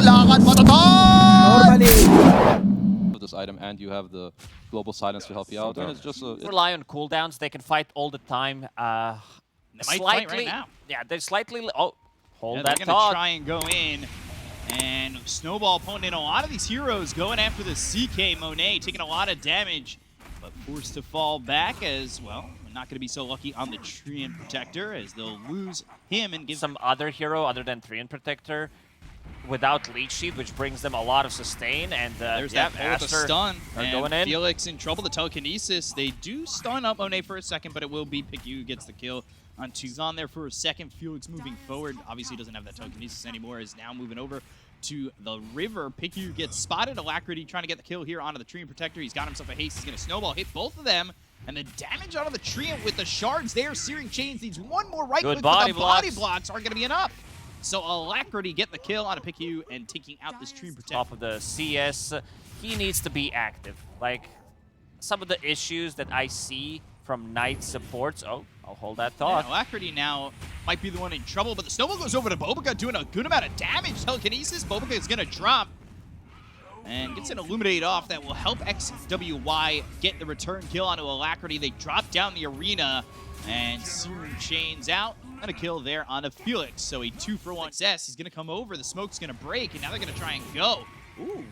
lakad matatag! With this item, and you have the global silence to help you out. And it's just a, Rely on cooldowns. They can fight all the time. They might fight right now. Yeah, they're slightly. Oh, hold Yeah, that they're thought. gonna try and go in. And Snowball pulling in a lot of these heroes going after the CK. Monet taking a lot of damage, but forced to fall back as well. Not going to be so lucky on the Treant Protector as they'll lose him and give Some other hero other than Treant Protector without Leech Seed, which brings them a lot of sustain. And there's yeah, that with a Aster stun. are And going in. Felix in trouble. The telekinesis. They do stun up Monet for a second, but it will be Picku who gets the kill on two. He's on there for a second. Felix moving forward. Obviously doesn't have that telekinesis anymore. Is now moving over to the river. Picku gets spotted. Alacrity trying to get the kill here onto the Treant Protector. He's got himself a haste. He's going to snowball, hit both of them. And the damage out of the Treant with the shards there. Searing Chains needs one more right click, but the body blocks aren't going to be enough. So Alacrity get the kill on a Picku and taking out this Treant Protector. Top of the CS, he needs to be active. Like, some of the issues that I see from Knight supports. Oh, I'll hold that thought. Yeah, Alacrity now might be the one in trouble, but the snowball goes over to Bkop, doing a good amount of damage. Telekinesis, Bkop is going to drop. And gets an Illuminate off that will help XWY get the return kill onto Alacrity. They drop down the arena, and Searing Chains out. And a kill there on a Felix. So a 2-for-1 success. He's going to come over. The smoke's going to break, and now they're going to try and go. Ooh.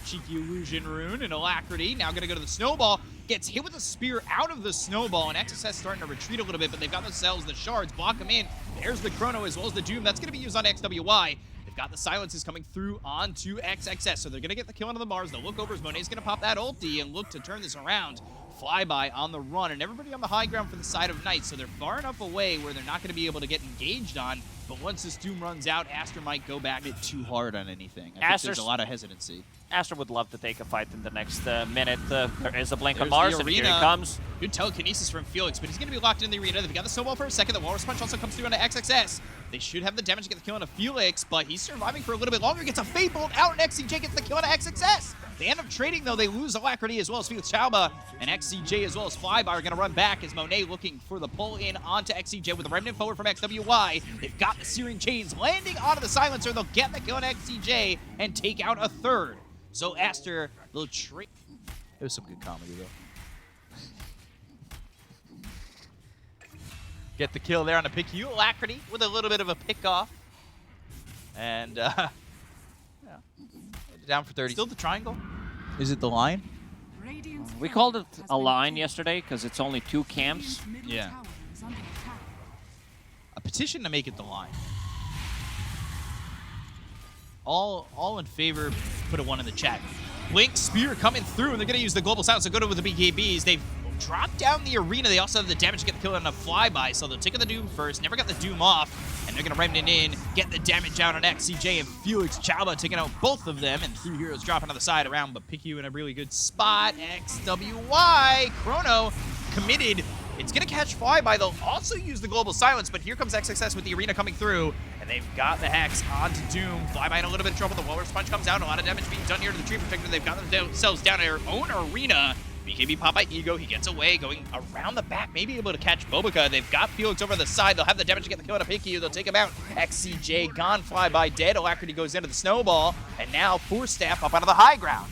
Cheeky Illusion Rune and Alacrity. Now going to go to the Snowball. Gets hit with a spear out of the Snowball, and XSS starting to retreat a little bit, but they've got themselves the shards. Block them in. There's the Chrono as well as the Doom. That's going to be used on XWY. They've got the silences coming through onto XXS, so they're going to get the kill onto the Mars. They'll look over as Monet's going to pop that ulti and look to turn this around. Flyby on the run, and everybody on the high ground for the side of Knight, so they're far enough away where they're not going to be able to get engaged on. But once this Doom runs out, Aster might go back it too hard on anything. I think there's a lot of hesitancy. Aster would love to take a fight in the next minute. There is a blink on There's Mars, the and here arena. he comes. Good telekinesis from Felix, but he's going to be locked in the arena. They've got the snowball for a second. The Walrus Punch also comes through onto XXS. They should have the damage to get the kill on a Felix, but he's surviving for a little bit longer. Gets a Fate Bolt out, and XCJ gets the kill on XXS. They end up trading, though. They lose Alacrity as well as Felix Chauba, and XCJ as well as Flyby are going to run back as Monet looking for the pull in onto XCJ with the remnant forward from XWY. They've got the Searing Chains landing onto the Silencer. They'll get the kill on XCJ and take out a third. So Aster, they'll trade. It was some good comedy, though. Get the kill there on a Picku. Alacrity with a little bit of a pick off. And, yeah. Down for 30. Still the triangle? Is it the line? We called it a line yesterday because it's only 2 camps. Yeah. A petition to make it the line. All in favor, put a 1 in the chat. Blink Spear coming through, and they're going to use the Global Silence to go to with the BKBs. They've dropped down the arena. They also have the damage to get the kill on a Flyby, so they'll take the Doom first. Never got the Doom off, and they're going to remnant in, get the damage out on XCJ and Felix Chauba, taking out both of them, and 3 heroes dropping on the side around, but Picku in a really good spot. XWY, Chrono committed. It's going to catch Flyby. They'll also use the Global Silence, but here comes XXS with the arena coming through, and they've got the Hex onto Doom. Flyby in a little bit of trouble. The Walrus Punch comes out. A lot of damage being done here to the Treant Protector. They've got themselves down their own arena. BKB pop by Ego. He gets away, going around the back, maybe able to catch Bkop. They've got Felix over the side. They'll have the damage to get the kill on a Picku. They'll take him out. XCJ gone. Flyby dead. Alacrity goes into the Snowball, and now Force Staff up out of the high ground.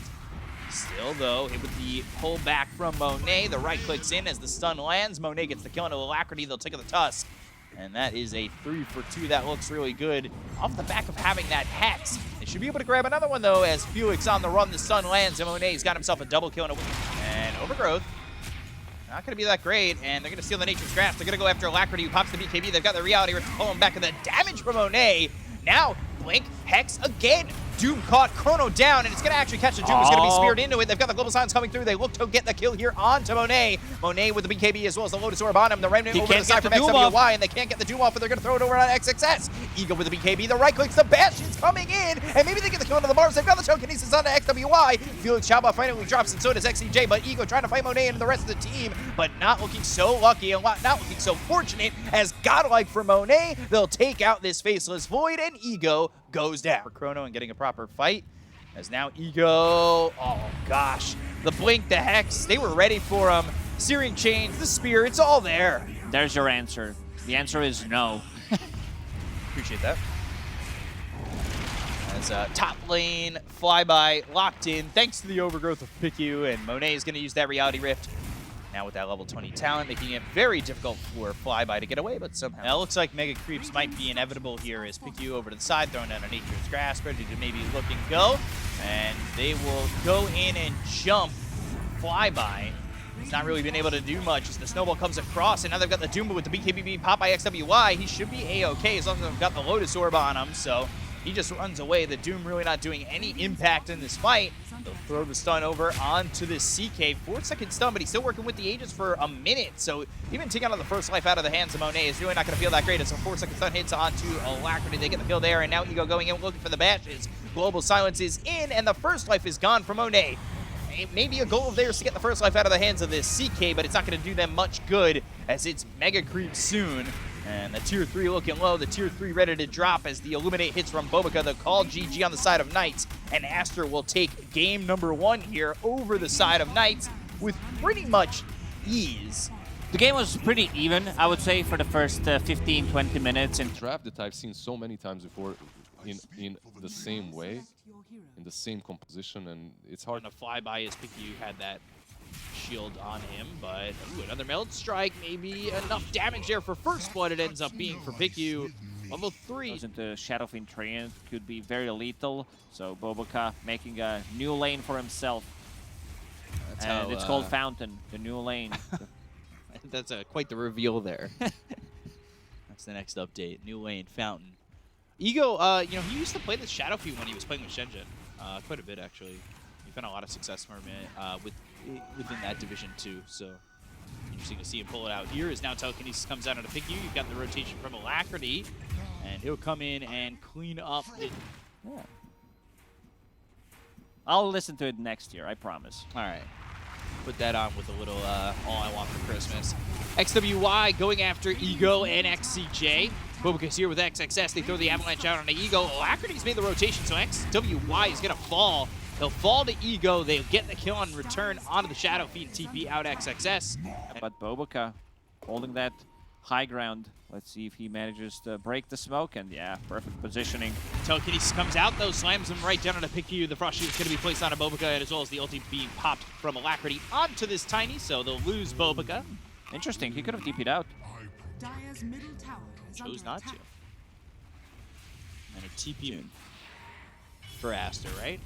Still, though, hit with the pull back from Monet. The right clicks in as the stun lands. Monet gets the kill into Alacrity. They'll take the Tusk. And that is a 3-for-2. That looks really good. Off the back of having that Hex. They should be able to grab another one, though, as Felix on the run. The stun lands, and Monet's got himself a double kill and a win. And Overgrowth, not going to be that great, and they're going to steal the Nature's Grasp. They're going to go after Alacrity, who pops the BKB. They've got the Reality Rift to pull him back, and the damage from Monet. Now, Blink, Hex again. Doom caught Chrono down, and it's going to actually catch the Doom. It's going to be speared into it. They've got the Global Silence coming through. They look to get the kill here onto Monet. Monet with the BKB as well as the Lotus Orb on him. The Remnant over the side from XWY, and they can't get the Doom off, but they're going to throw it over on XXS. Ego with the BKB. The right clicks. The Bastion's coming in, and maybe they get the kill onto the Mars. They've got the telekinesis onto XWY. Felix Chauba finally drops, and so does XCJ, but Ego trying to fight Monet and the rest of the team, but not looking so lucky and not looking so fortunate as godlike for Monet. They'll take out this Faceless Void, and Ego goes down for Chrono and getting a proper fight. As now Ego, oh gosh, the Blink, the Hex, they were ready for him. Searing Chains, the Spear, it's all there. There's your answer. The answer is no. Appreciate that. As top lane flyby locked in, thanks to the overgrowth of Piku, and Monet is going to use that Reality Rift. Now with that level 20 talent, making it very difficult for flyby to get away, but somehow. Now it looks like Mega Creeps might be inevitable here as Piku over to the side, throwing down a Nature's Grasp, ready to maybe look and go. And they will go in and jump flyby. He's not really been able to do much as the snowball comes across, and now they've got the Doom with the BKB pop by XWY. He should be A-okay as long as they've got the Lotus Orb on him, so he just runs away. The Doom really not doing any impact in this fight. They'll throw the stun over onto this CK. 4-second stun, but he's still working with the Aegis for a minute, so even taking out the first life out of the hands of Monet is really not going to feel that great as a 4-second stun hits onto Alacrity. They get the kill there, and now Ego going in looking for the bashes. Global Silence is in, and the first life is gone from Monet. It may be a goal of theirs to get the first life out of the hands of this CK, but it's not going to do them much good as it's Mega Creep soon. And the tier 3 looking low, the tier 3 ready to drop as the Illuminate hits from Bkop. The call GG on the side of Knights, and Aster will take game number 1 here over the side of Knights with pretty much ease. The game was pretty even, I would say, for the first 15-20 minutes. And Trap that I've seen so many times before in the same way, in the same composition, and it's hard. On a flyby as Piku had that shield on him, but ooh, another Meld Strike, maybe enough damage there for first blood. It ends up being for Piku. Level 3. Goes into Shadow Fiend Treant, could be very lethal. So Bkop making a new lane for himself. That's and how, it's called Fountain, the new lane. That's quite the reveal there. That's the next update. New lane, Fountain. Ego, you know, he used to play this Shadow Fiend when he was playing with Shenzhen. Quite a bit, actually. He found a lot of success for him within that division, too. So, interesting to see him pull it out here. As now Telekinesis comes out to pick you. You've got the rotation from Alacrity. And he'll come in and clean up. Yeah. I'll listen to it next year, I promise. All right. Put that on with a little All I Want for Christmas. XWY going after Ego and XCJ. Bkop's here with XXS. They throw the Avalanche out on the Ego. Alacrity's made the rotation, so XWY is going to fall. They'll fall to Ego. They'll get the kill on return onto the Shadow Fiend TP out XXS. But Bkop holding that high ground. Let's see if he manages to break the smoke, and yeah, perfect positioning. Telekinesis comes out, though, slams him right down on the Piku. The Frost Shield is going to be placed on a Bkop, as well as the ulti being popped from Alacrity onto this Tiny, so they'll lose Bkop. Interesting, he could have DP'd out. Dire's middle tower is Chose under not to. attack. And a TP for Aster, right?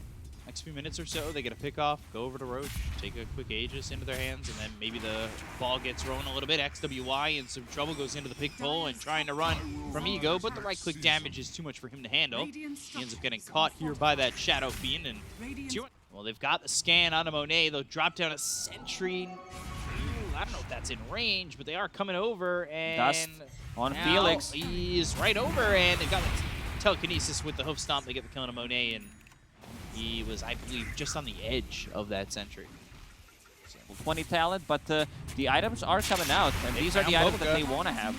Next few minutes or so, they get a pick off, go over to Roach, take a quick Aegis into their hands, and then maybe the ball gets rolling a little bit. XWY in some trouble, goes into the pick pull and trying to run from Ego, but the right-click damage is too much for him to handle. He ends up getting caught here by that Shadow Fiend. And well, they've got the scan on Monet. They'll drop down a Sentry. Ooh, I don't know if that's in range, but they are coming over. And Dust on Felix. He's right over, and they've got the Telekinesis with the hoof stomp. They get the kill on Monet, and he was, I believe, just on the edge of that Sentry. 20 talent, but the items are coming out, and these are the items that they want to have.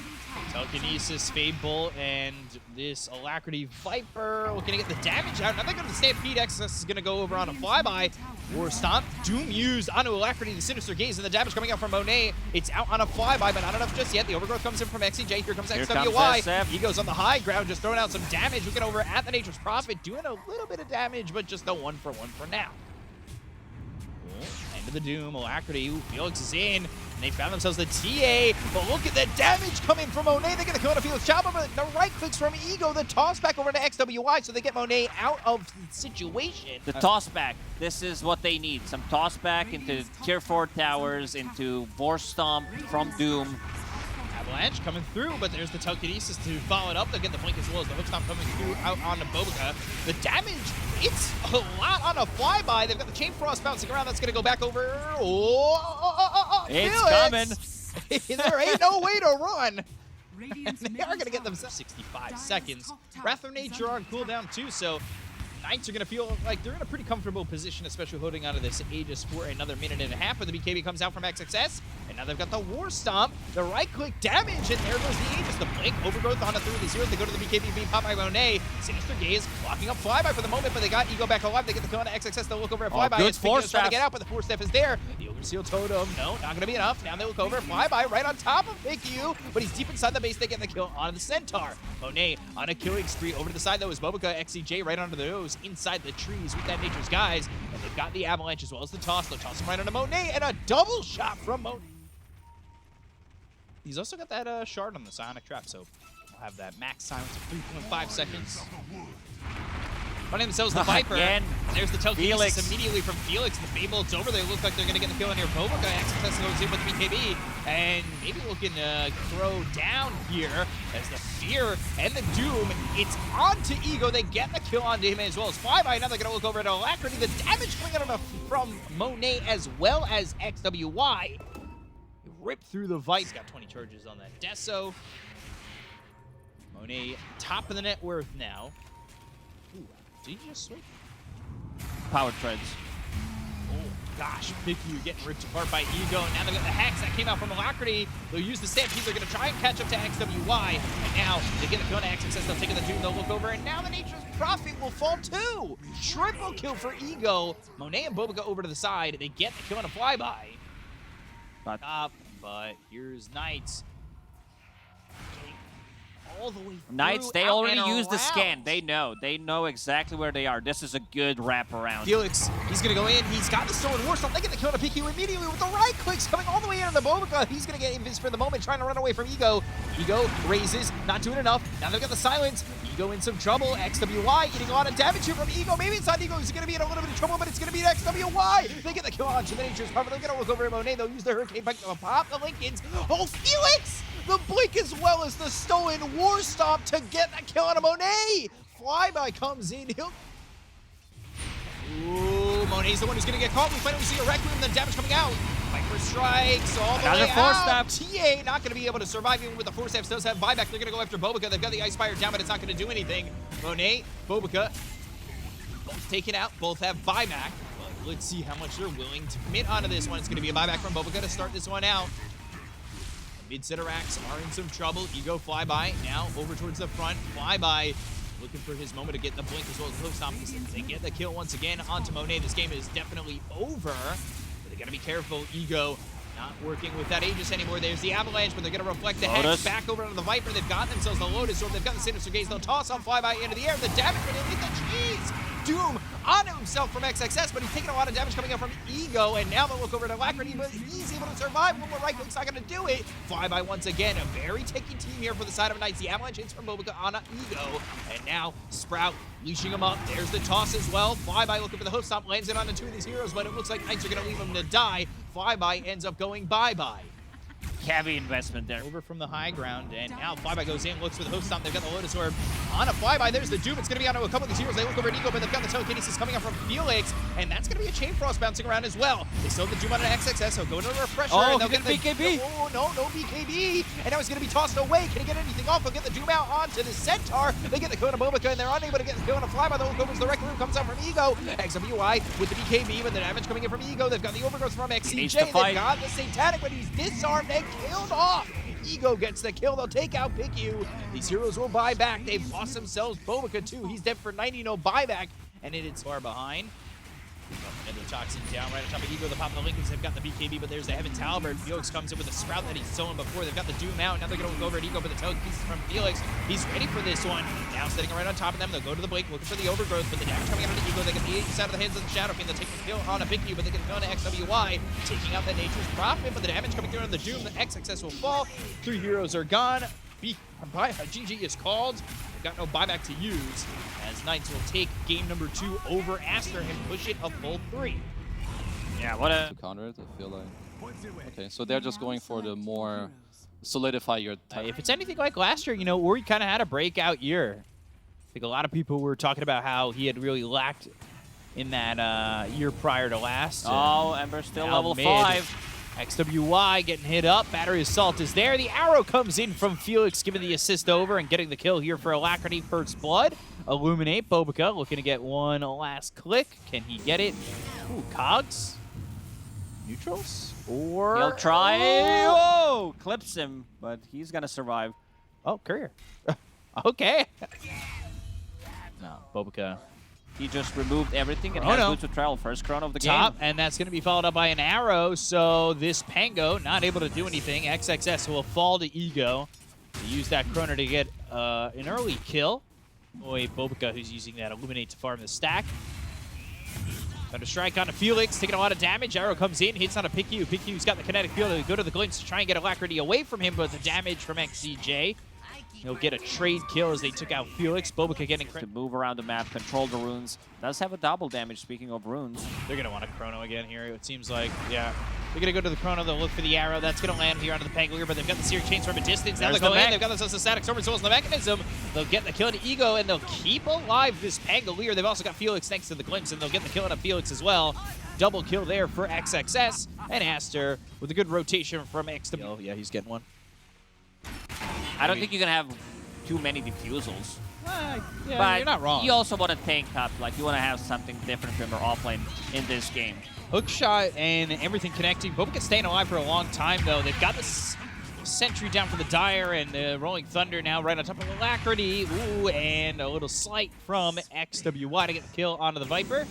Telekinesis, Fable, and this Alacrity Viper looking to get the damage out. Now they're going to Stampede. XS is going to go over on a flyby. War Stomp, Doom used onto Alacrity, the Sinister Gaze, and the damage coming out from Monet. It's out on a flyby, but not enough just yet. The overgrowth comes in from XCJ. Here comes XWY. He goes on the high ground, just throwing out some damage. Looking over at the Nature's Prophet, doing a little bit of damage, but just a 1-for-1 for now. End of the Doom, Alacrity. Ooh, Felix is in. And they found themselves the TA. But look at the damage coming from Monet. They're going to kill on a Felix Chopper, but the right clicks from Ego. The toss back over to XWY, so they get Monet out of the situation. The toss back. This is what they need. Some toss back into tier 4 towers, into Vor Stomp from Doom. Avalanche coming through, but there's the Telekinesis to follow it up. They'll get the blink as well as the hook stomp coming through out onto Bkop. The damage, it's a lot on a flyby. They've got the Chain Frost bouncing around. That's going to go back over. It's Felix. coming. There ain't no way to run. And they are going to get themselves 65 seconds. Wrath of Nature on cooldown too, so Knights are going to feel like they're in a pretty comfortable position, especially holding onto this Aegis for another minute and a half. But the BKB comes out from XXS, and now they've got the War Stomp, the right-click damage, and there goes the Aegis. The blink, overgrowth onto through the zeros. They go to the BKB being popped by Monet. Sinister Gaze blocking up Flyby for the moment, but they got Ego back alive. They get the kill on XXS. They'll look over at Flyby. Good It's trying to Force get out, but the Force Step is there. The Seal Totem, no, not gonna be enough. Now they look over, flyby right on top of Piku, but he's deep inside the base. They get the kill on the Centaur. Monet on a killing spree over to the side though is Bobika, XCJ right onto the nose inside the trees with that Nature's Guys, and they've got the Avalanche as well as the toss. They'll toss him right onto Monet, and a double shot from Monet. He's also got that shard on the Psionic Trap, so we'll have that max silence of 3.5 seconds. Running themselves the Viper. Again. There's the telekinesis Felix. immediately from Felix. The Fable, it's over. They look like they're going to get the kill on here. Bobika XXS goes in with the BKB. And maybe looking to throw down here as the Fear and the Doom. It's on to Ego. They get the kill on him as well as Flyby. Now they're going to look over at Alacrity. The damage coming out from Monet as well as XWY. Rip through the Vice. Got 20 charges on that Deso. Monet, top of the net worth now. Ooh, did you just swing? Power treads. Oh gosh, Piku getting ripped apart by Ego. And now they got the Hex that came out from Alacrity. They'll use the Stampede. They're going to try and catch up to XWY. And now they get the kill on XXS. They'll take the Doom. They'll look over. And now the Nature's Prophet will fall too. Triple kill for Ego. Monet and Bobika over to the side. They get the kill on a flyby. But here's Knights. All the way through, Knights, they out already and used the around. scan. They know exactly where they are. This is a good wraparound. Felix, he's going to go in. He's got the Stolen Warstone. They get the kill to Piku immediately with the right clicks coming all the way into the Bobika. He's going to get invis for the moment, trying to run away from Ego. Ego raises, not doing enough. Now they've got the silence. Ego in some trouble. XWY eating a lot of damage here from Ego. Maybe it's not Ego. He's going to be in a little bit of trouble, but it's going to be an XWY. They get the kill on to the Nature's Prophet. They're going to look over at Monet. They'll use the Hurricane Pike to pop the Lincolns. Oh, Felix! The blink as well as the stolen War Stomp to get that kill on a Monet. Flyby comes in. Ooh, Monet's the one who's going to get caught. We finally see a Requiem, the damage coming out. Viper strikes all the Another way force out. step. TA not going to be able to survive even with the force steps. Does have buyback. They're going to go after Bobika. They've got the Ice Fire down, but it's not going to do anything. Monet, Bobika, both taken out. Both have buyback. But let's see how much they're willing to commit onto this one. It's going to be a buyback from Bobika to start this one out. Mid-Ceterax are in some trouble. Ego Flyby now over towards the front. Flyby looking for his moment to get the blink as well as close stomp. They get the kill once again onto Monet. This game is definitely over. But they gotta be careful. Ego not working with that Aegis anymore. There's the Avalanche, but they're gonna reflect the Hex back over to the Viper. They've got themselves the Lotus Orb. They've got the Sinister Gaze. They'll toss on Flyby into the air. The damage, but he'll hit the cheese. Doom onto himself from XXS, but he's taking a lot of damage coming up from Ego, and now they'll look over to Alacrity, but he's able to survive. One more right click's not going to do it. Flyby once again, a very taky team here for the side of Knights. The Avalanche hits from Bobika on Ego, and now Sprout leashing him up. There's the toss as well. Flyby looking for the hoof stomp, lands it onto two of these heroes, but it looks like Knights are going to leave him to die. Flyby ends up going bye-bye. Heavy investment there. Over from the high ground, and now Flyby goes in, looks for the host stomp. They've got the Lotus Orb on a Flyby. There's the Doom. It's going to be onto a couple of these heroes. They look over at Ego, but they've got the telekinesis coming up from Felix, and that's going to be a Chain Frost bouncing around as well. They still have the Doom on an XXS, so go into a Refresher, and they'll get the BKB. Oh, no BKB, and now it's going to be tossed away. Can he get anything off? They'll get the Doom out onto the Centaur. They get the kill on Bobika, and they're unable to get the kill on a Flyby. They'll look over as the Wreck Room comes out from Ego. XWY with the BKB, but the damage coming in from Ego. They've got the Overgrowth from XCJ. They've got the Satanic, but he's disarmed and killed off. Ego gets the kill. They'll take out Piku. These heroes will buy back. They've lost themselves Bobika too. He's dead for 90, no buyback. And it's far behind. Another Toxin down right on top of Ego. The pop of the Lincolns have got the BKB, but there's the Heaven's Halberd. Felix comes in with a Sprout that he's stolen before. They've got the Doom out. Now they're going to go over at Ego, but the telekinesis from Felix. He's ready for this one. Now sitting right on top of them. They'll go to the blink, looking for the Overgrowth, but the damage coming out of the Ego. They get the Aegis out of the hands of the Shadow Fiend. They'll take the kill on a Piku, but they get the kill on XWY, taking out the Nature's Prophet, but the damage coming through on the Doom. The XXS will fall. 3 heroes are gone. GG is called. They've got no buyback to use, as Knights will take game number 2 over Aster and push it a full 3. Yeah, what a... To counter it, I feel like. Okay, so they're just going for the more solidify your type. If it's anything like last year, you know, Ori kind of had a breakout year. I think a lot of people were talking about how he had really lacked in that year prior to last. Oh, Ember still now level mid. 5. XWY getting hit up. Battery Assault is there. The arrow comes in from Felix, giving the assist over and getting the kill here for Alacrity. First Blood. Illuminate. Bobika looking to get one last click. Can he get it? Ooh, Cogs. Neutrals? Or... He'll try. Oh! Oh! Clips him, but he's going to survive. Oh, Courier. Okay. No, Bobika He just removed everything and Oh, has no. Boots of Trial, first chrono of the Top, game. and that's going to be followed up by an arrow. So this Pango not able to do anything. XXS will fall to Ego. To use that chrono to get an early kill. Boy, Bkop, who's using that Illuminate to farm the stack. Thunder Strike onto Felix, taking a lot of damage. Arrow comes in, hits on a Piku. Piku's got the kinetic field to go to the glimpse to try and get Alacrity away from him, but the damage from XCJ. He'll get a trade kill as they took out Felix. Bkop getting To move around the map, control the runes. Does have a double damage, speaking of runes. They're going to want a chrono again here, it seems like. Yeah. They're going to go to the chrono. They'll look for the arrow. That's going to land here onto the Pangolier, but they've got the Searing Chains from a distance. Now There's they'll go the in. mech. They've got themselves a static storm as well as the mechanism. They'll get the kill into Ego, and they'll keep alive this Pangolier. They've also got Felix thanks to the glimpse, and they'll get the kill into Felix as well. Double kill there for XXS, and Aster with a good rotation from XW. Yeah, he's getting one. I don't think you can have too many diffusals. Yeah, But you're not wrong. you also want to tank up. Like, you want to have something different from your offlane in this game. Hook shot and everything connecting. Bkop staying alive for a long time, though. They've got this sentry down for the Dire and the Rolling Thunder now right on top of Alacrity. Ooh, and a little slight from XWY to get the kill onto the Viper.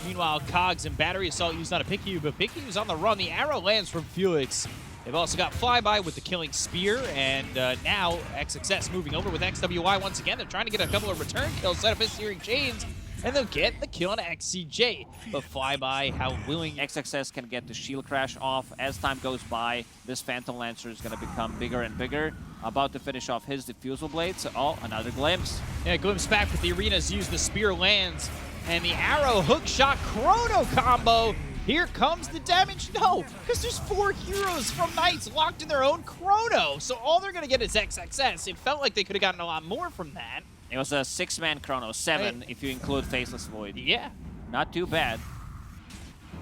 Meanwhile, Cogs and Battery Assault used on a Piku, but Piku's on the run. The arrow lands from Felix. They've also got Flyby with the Killing Spear, and now XXS moving over with XWY once again. They're trying to get a couple of return kills, set up his Searing Chains, and they'll get the kill on XCJ. But Flyby, how willing... XXS can get the shield crash off. As time goes by, this Phantom Lancer is going to become bigger and bigger. About to finish off his diffusal blades. Oh, another glimpse. Yeah, glimpse back with the arenas used. The spear lands, and the arrow hook shot chrono combo. Here comes the damage. No, because there's 4 heroes from Knights locked in their own chrono. So all they're going to get is XXS. It felt like they could have gotten a lot more from that. It was a 6-man chrono, 7 if you include Faceless Void. Yeah. Not too bad.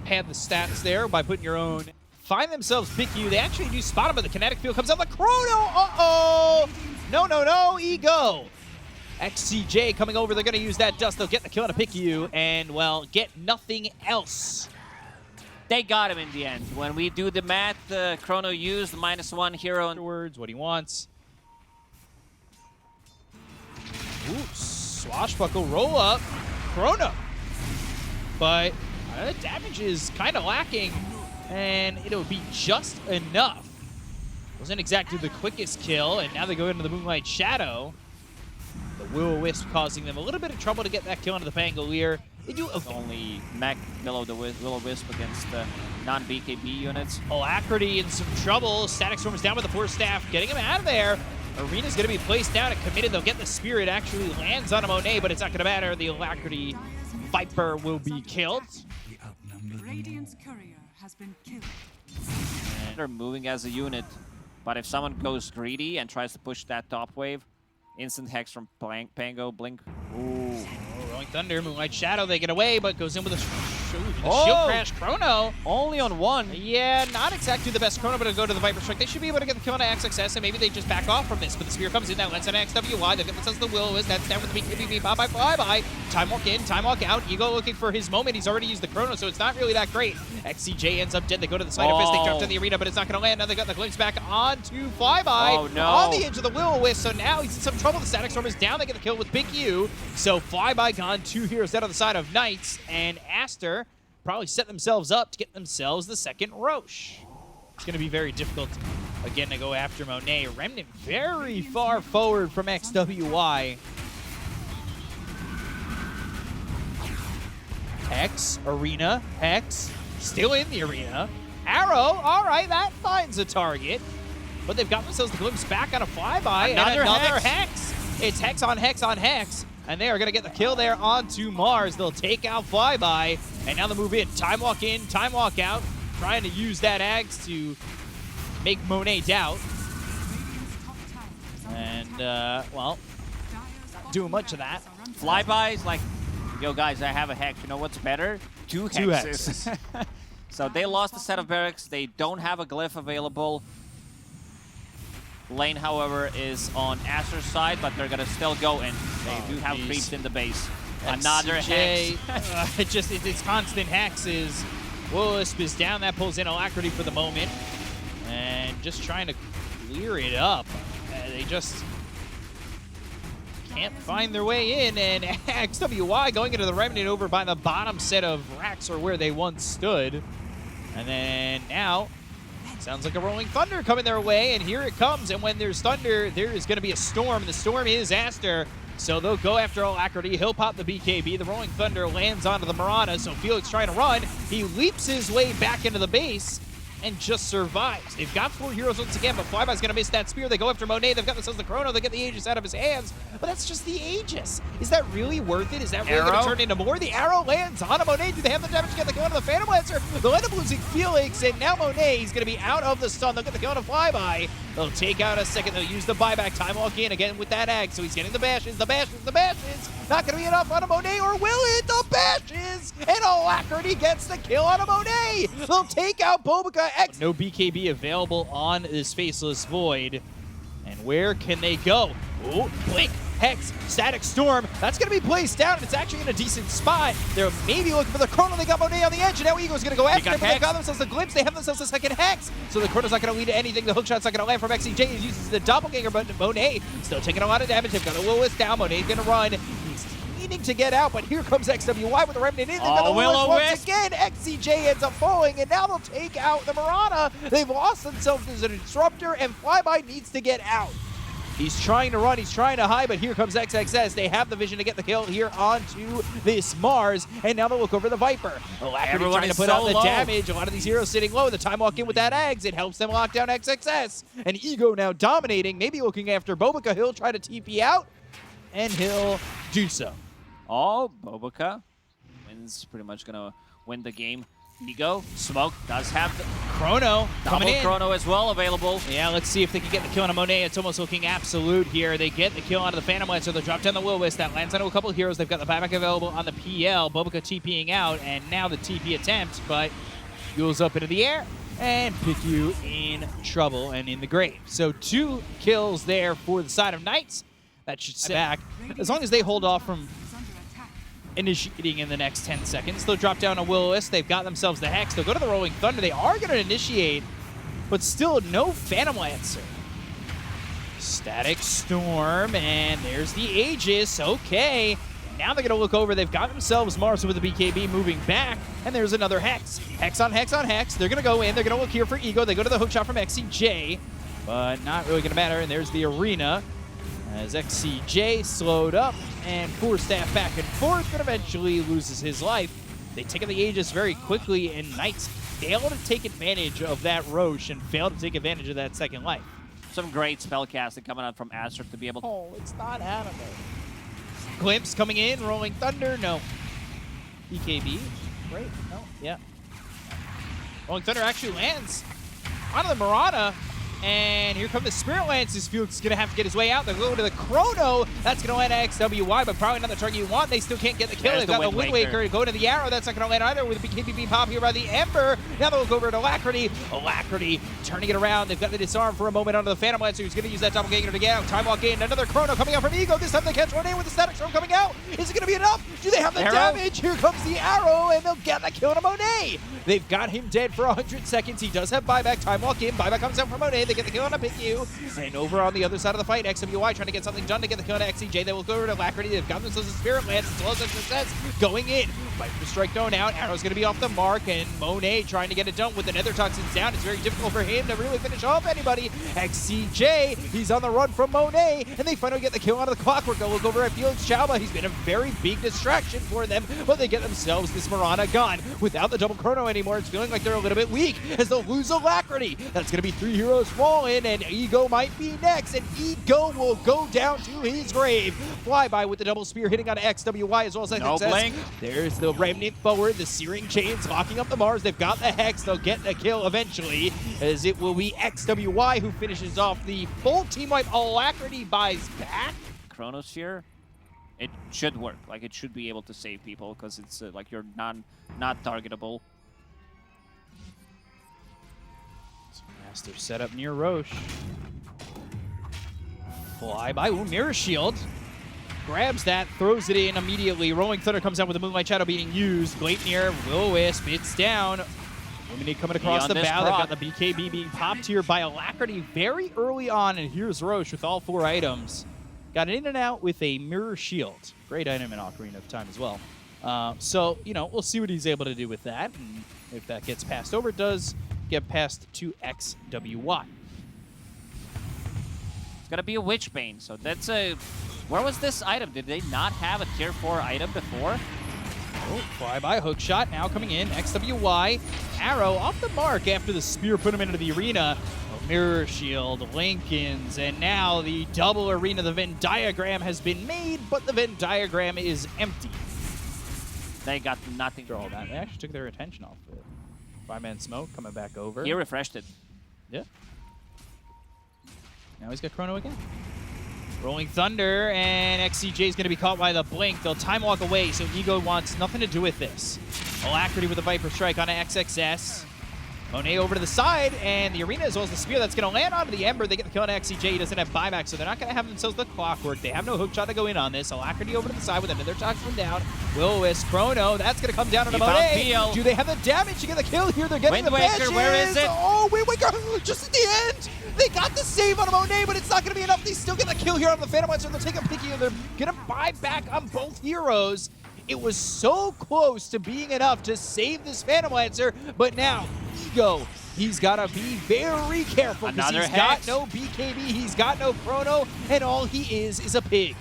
Had the stats there by putting your own. Find themselves Piku. They actually do spot him, but the kinetic field comes out. The chrono. Uh-oh. No, Ego. XCJ coming over. They're going to use that dust. They'll get the kill on a Piku and, well, get nothing else. They got him in the end. When we do the math, chrono used -1 hero. Afterwards, what he wants. Ooh, swashbuckle roll up. Chrono. But damage is kind of lacking, and it'll be just enough. Wasn't exactly the quickest kill, and now they go into the Moonlight Shadow. The Will-O-Wisp causing them a little bit of trouble to get that kill onto the Pangolier. They do Only mech below the Will-O-Wisp against non-BKB units. Alacrity in some trouble. Static Storm is down with the Force Staff, getting him out of there. Arena's going to be placed down and committed. They'll get the Spirit. Actually lands on a Monet, but it's not going to matter. The Alacrity Viper will be killed. Radiant's courier has been killed. They're moving as a unit, but if someone goes greedy and tries to push that top wave, instant hex from Pango, blink. Ooh. Rolling Thunder, Moonlight Shadow, they get away, but goes in with a shield Oh! crash chrono. Only on 1. Yeah, not exactly the best chrono, but it'll go to the Viper Strike. They should be able to get the kill on XXS, and maybe they just back off from this. But the Spear comes in, that lets on XWY. They'll get themselves the Will-O-Wisp. That's down with the BKB, pop by Flyby. Time walk in, time walk out. Ego looking for his moment. He's already used the chrono, so it's not really that great. XCJ ends up dead. They go to the Sleight of Fist. They jump to the arena, but it's not going to land. Now they got the glimpse back onto Flyby. Oh, no. On the edge of the Will-O-Wisp, so now he's in some trouble. The Static Storm is down. They get the kill with Big U. So Flyby gone, 2 heroes dead on the side of Knights, and Aster probably set themselves up to get themselves the second Roche. It's going to be very difficult, again, to go after Monet. Remnant very far forward from XWY. Hex, Arena, Hex, still in the arena. Arrow, all right, that finds a target. But they've got themselves the glimpse back on a Flyby. Another and another Hex. Hex. It's Hex on Hex on Hex. And they are going to get the kill there onto Mars. They'll take out Flyby. And now they move in. Time walk in, time walk out. Trying to use that Axe to make Monet doubt. And, well, not doing much of that. Flyby's like, yo guys, I have a hex. You know what's better? 2 hexes. So they lost a set of barracks. They don't have a glyph available. Lane, however, is on Aster's side, but they're going to still go in. They do have creeps in the base. Another hex. It's constant hexes. Will-O-Wisp is down. That pulls in Alacrity for the moment. And just trying to clear it up. They just can't find their way in, and XWY going into the Remnant over by the bottom set of racks, or where they once stood. And then now, sounds like a Rolling Thunder coming their way, and here it comes. And when there's thunder, there is going to be a storm. The storm is Aster, so they'll go after Alacrity. He'll pop the BKB. The Rolling Thunder lands onto the Mirana, so Felix trying to run. He leaps his way back into the base and just survives. They've got 4 heroes once again, but Flyby's gonna miss that spear. They go after Monet. They've got themselves the Chrono. They get the Aegis out of his hands, but that's just the Aegis. Is that really worth it? Is that really gonna turn into more? The arrow lands on a Monet. Do they have the damage to get the kill on the Phantom Lancer? They'll end up losing Felix, and now Monet's gonna be out of the stun. They'll get the kill on a Flyby. They'll take out a second. They'll use the buyback. Time walk in again with that Ag, so he's getting the bashes. The bashes. Not gonna be enough on a Monet, or will it? The bashes! And Alacrity gets the kill on a Monet! They'll take out Bkop X. No BKB available on this Faceless Void. And where can they go? Oh, Blink, Hex, Static Storm. That's gonna be placed down, and it's actually in a decent spot. They're maybe looking for the Chrono. They got Monet on the edge, and now Ego's gonna go after him. They got themselves the Glimpse. They have themselves a second Hex. So the Chrono's not gonna lead to anything. The hookshot's not gonna land from XCJ. He uses the Doppelganger, but Monet still taking a lot of damage. They've got a Will-O-Wisp down. Monet's gonna run. He's needing to get out, but here comes XWY with the Remnant in. They've got the Will-O-Wisp once again. XCJ ends up falling, and now they'll take out the Mirana. They've lost themselves as a disruptor, and Flyby needs to get out. He's trying to run, he's trying to hide, but here comes XXS. They have the vision to get the kill here onto this Mars, and now they'll look over the Viper. Alacrity trying to put out the damage. A lot of these heroes sitting low. The time walk in with that Ags, it helps them lock down XXS. And Ego now dominating, maybe looking after Bkop. He'll try to TP out, and he'll do so. Oh, Bkop wins, pretty much gonna win the game. Ego, Smoke does have the Chrono coming in. Chrono as well available. Yeah, let's see if they can get the kill on a Monet. It's almost looking absolute here. They get the kill onto the Phantom Lancer. They'll drop down the Will-O-Wisp. That lands onto a couple of heroes. They've got the buyback available on the PL. Bkop TPing out, and now the TP attempt, but goes up into the air and pick you in trouble and in the grave. So 2 kills there for the side of Knights. That should sit back. As long as they hold off from initiating in the next 10 seconds. They'll drop down a Will-O-Wisp. They've got themselves the Hex. They'll go to the Rolling Thunder. They are going to initiate, but still no Phantom Lancer. Static Storm, and there's the Aegis. Okay. Now they're going to look over. They've got themselves Mars with the BKB moving back, and there's another Hex. Hex on Hex on Hex. They're going to go in. They're going to look here for Ego. They go to the hookshot from XCJ, but not really going to matter. And there's the Arena as XCJ slowed up and poor staff back and forth, but eventually loses his life. They take out the Aegis very quickly, and Knights fail to take advantage of that Roche and fail to take advantage of that second life. Some great spellcasting coming out from Aster to be able to... Oh, it's not anime. Glimpse coming in, Rolling Thunder, no. BKB, great, no, yeah. Rolling Thunder actually lands onto the Mirana. And here come the Spirit Lances. Felix is going to have to get his way out. They're going to the Chrono. That's going to land at XWY, but probably not the target you want. They still can't get the kill. They've got the Wind Waker to go to the Arrow. That's not going to land either with the BKB pop here by the Ember. Now they'll go over to Alacrity. Alacrity turning it around. They've got the disarm for a moment onto the Phantom Lancer, who's going to use that Doppelganger to get out. Time walk in. Another Chrono coming out from Ego. This time they catch Monet with the Static Storm coming out. Is it going to be enough? Do they have the damage? Here comes the Arrow, and they'll get the kill to Monet. They've got him dead for 100 seconds. He does have buyback. Time walk in. Buyback comes out from Monet. They get the kill on a pick. And over on the other side of the fight, XWY trying to get something done to get the kill on XCJ. They will go over to Alacrity. They've got themselves a Spirit Lance. It's low success going in. Viper Strike going out. Arrow's going to be off the mark, and Monet trying to get it done with the Nether Toxins down. It's very difficult for him to really finish off anybody. XCJ, he's on the run from Monet, and they finally get the kill out of the Clockwork. They'll look over at Felix Chalba. He's been a very big distraction for them, but they get themselves this Mirana gone. Without the double Chrono anymore, it's feeling like they're a little bit weak as they'll lose Alacrity. That's going to be 3 heroes falling, and Ego might be next, and Ego will go down to his grave. Flyby with the double spear hitting on XWY as well as no blink. There's the Remnant forward, the Searing Chains locking up the Mars. They've got the Hex. They'll get the kill eventually, as it will be XWY who finishes off the full team wipe. Alacrity buys back. Chronosphere, it should work. Like, it should be able to save people because it's like you're not targetable. Aster set up near Roche. Flyby, ooh, Mirror Shield. Grabs that, throws it in immediately. Rolling Thunder comes out with the Moonlight Shadow being used. Gleipnir, Will-O-Wisp, it's down. Luminate coming across the bow. They've got the BKB being popped here by Alacrity very early on, and here's Roche with all 4 items. got an in and out with a mirror shield. Great item in Ocarina of Time as well. So, you know, we'll see what he's able to do with that. And if that gets passed over, it does get passed to XWY. It's gonna be a Witchbane, so that's a... Where was this item? Did they not have a tier 4 item before? Oh, flyby hook shot now coming in. XWY. Arrow off the mark after the spear put him into the arena. Oh, mirror shield, Lincolns, and now the double arena. The Venn diagram has been made, but the Venn diagram is empty. They got nothing. After all that, they actually took their attention off it. 5-man smoke coming back over. He refreshed it. Yeah. Now he's got Chrono again. Rolling Thunder, and XCJ is going to be caught by the blink. They'll time walk away, so Ego wants nothing to do with this. Alacrity with the Viper Strike on XXS. Monet over to the side, and the arena as well as the spear that's going to land onto the Ember. They get the kill on XCJ. He doesn't have buyback, so they're not going to have themselves the clockwork. They have no hook shot to go in on this. Alacrity over to the side with another toxin down. Will-O-Wisp, Chrono, that's going to come down on Monet. Do they have the damage to get the kill here? They're getting Wind the Waker, badges. where is it? Oh, Wind Waker, just at the end. They got the save on Monet, but it's not going to be enough. They still get the kill here on the Phantom Lancer. They'll take a picky, and they're going to buy back on both heroes. It was so close to being enough to save this Phantom Lancer, but now Ego, he's got to be very careful because he's got no BKB, he's got no Chrono, and all he is a pig.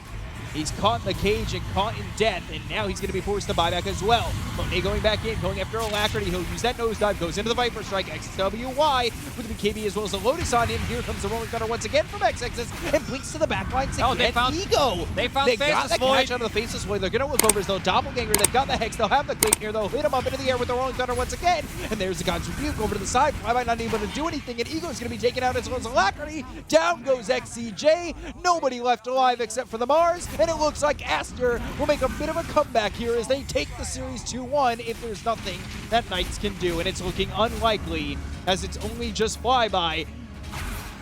He's caught in the cage and caught in death, and now he's going to be forced to buy back as well. Monet going back in, going after Alacrity. He'll use that nosedive, goes into the Viper Strike. XWY with the BKB as well as the Lotus on him. Here comes the Rolling Thunder once again from XXS and blinks to the backlines again. Oh, they found Ego. They got that catch out of the Faceless Void. They're going to look over as though Doppelganger. They've got the Hex. They'll have the Quake here. They'll hit him up into the air with the Rolling Thunder once again. And there's the God's Rebuke over to the side. Flyby not able to do anything, and Ego's going to be taken out as well as Alacrity. Down goes XCJ. Nobody left alive except for the Mars, and it looks like Aster will make a bit of a comeback here as they take the series 2-1 if there's nothing that Knights can do, and it's looking unlikely as it's only just Flyby.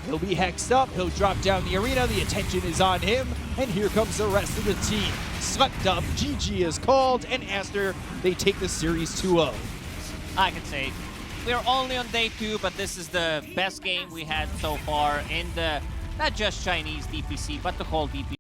He'll be hexed up, he'll drop down the arena, the attention is on him, and here comes the rest of the team. Slept up, GG is called, and Aster, they take the series 2-0. I can say we're only on day 2, but this is the best game we had so far in the, not just Chinese DPC, but the whole DPC.